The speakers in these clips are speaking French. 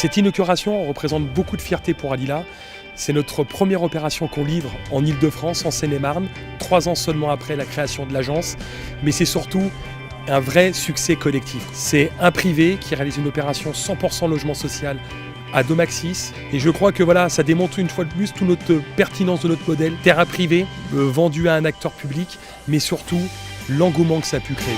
Cette inauguration représente beaucoup de fierté pour Alila. C'est notre première opération qu'on livre en Ile-de-France, en Seine-et-Marne, 3 ans seulement après la création de l'agence. Mais c'est surtout un vrai succès collectif. C'est un privé qui réalise une opération 100% logement social à Domaxis. Et je crois que voilà, ça démontre une fois de plus toute notre pertinence de notre modèle. Terrain privé, vendu à un acteur public, mais surtout l'engouement que ça a pu créer.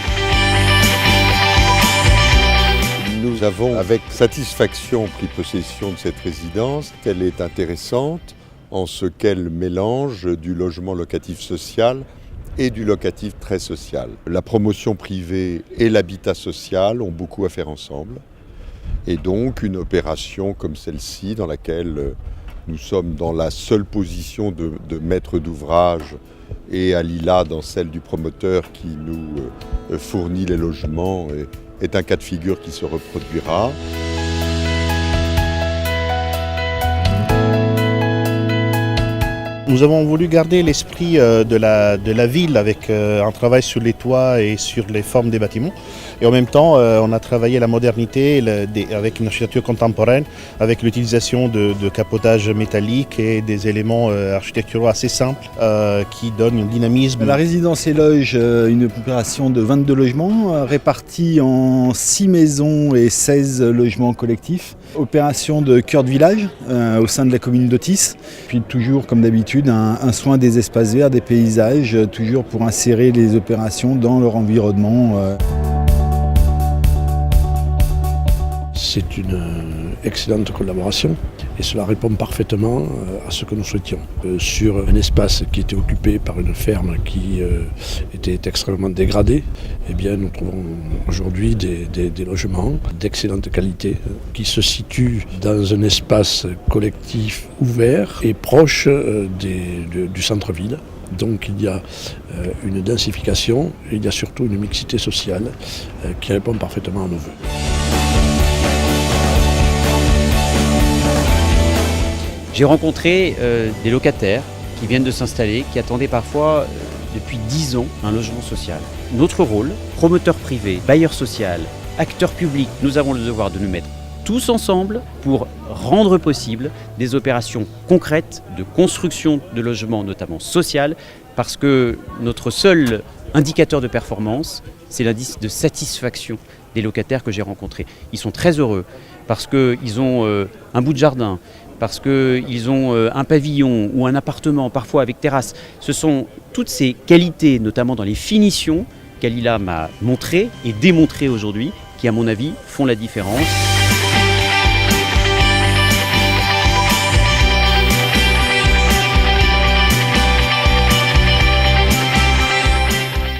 Nous avons avec satisfaction pris possession de cette résidence. Elle est intéressante en ce qu'elle mélange du logement locatif social et du locatif très social. La promotion privée et l'habitat social ont beaucoup à faire ensemble. Et donc une opération comme celle-ci, dans laquelle nous sommes dans la seule position de maître d'ouvrage et Alila dans celle du promoteur qui nous fournit les logements, est un cas de figure qui se reproduira. Nous avons voulu garder l'esprit de la ville avec un travail sur les toits et sur les formes des bâtiments. Et en même temps, on a travaillé la modernité avec une architecture contemporaine, avec l'utilisation de capotage métallique et des éléments architecturaux assez simples qui donnent un dynamisme. La résidence éloge une opération de 22 logements répartis en 6 maisons et 16 logements collectifs. Opération de cœur de village au sein de la commune d'Otis. Puis toujours, comme d'habitude, un soin des espaces verts, des paysages, toujours pour insérer les opérations dans leur environnement. C'est une excellente collaboration et cela répond parfaitement à ce que nous souhaitions. Sur un espace qui était occupé par une ferme qui était extrêmement dégradée, eh bien, nous trouvons aujourd'hui des logements d'excellente qualité qui se situent dans un espace collectif ouvert et proche du centre-ville. Donc il y a une densification et il y a surtout une mixité sociale qui répond parfaitement à nos vœux. J'ai rencontré des locataires qui viennent de s'installer, qui attendaient parfois depuis 10 ans un logement social. Notre rôle, promoteur privé, bailleur social, acteur public, nous avons le devoir de nous mettre tous ensemble pour rendre possible des opérations concrètes de construction de logements, notamment social, parce que notre seul indicateur de performance, c'est l'indice de satisfaction des locataires que j'ai rencontrés. Ils sont très heureux parce qu'ils ont un bout de jardin, parce qu'ils ont un pavillon ou un appartement, parfois avec terrasse. Ce sont toutes ces qualités, notamment dans les finitions, qu'Alila m'a montrées et démontrées aujourd'hui, qui, à mon avis, font la différence.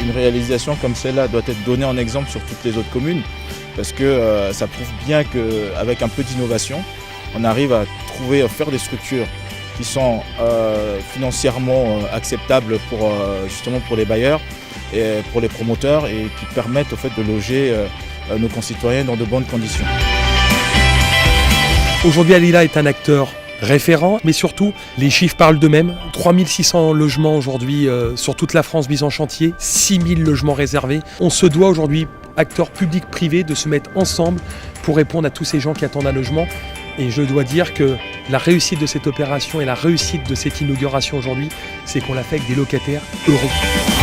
Une réalisation comme celle-là doit être donnée en exemple sur toutes les autres communes, parce que ça prouve bien qu'avec un peu d'innovation, on arrive à faire des structures qui sont financièrement acceptables justement pour les bailleurs et pour les promoteurs et qui permettent au fait de loger nos concitoyens dans de bonnes conditions. Aujourd'hui, Alila est un acteur référent, mais surtout, les chiffres parlent d'eux-mêmes. 3600 logements aujourd'hui sur toute la France mis en chantier, 6000 logements réservés. On se doit aujourd'hui, acteurs publics privés, de se mettre ensemble pour répondre à tous ces gens qui attendent un logement. Et je dois dire que la réussite de cette opération et la réussite de cette inauguration aujourd'hui, c'est qu'on l'a fait avec des locataires heureux.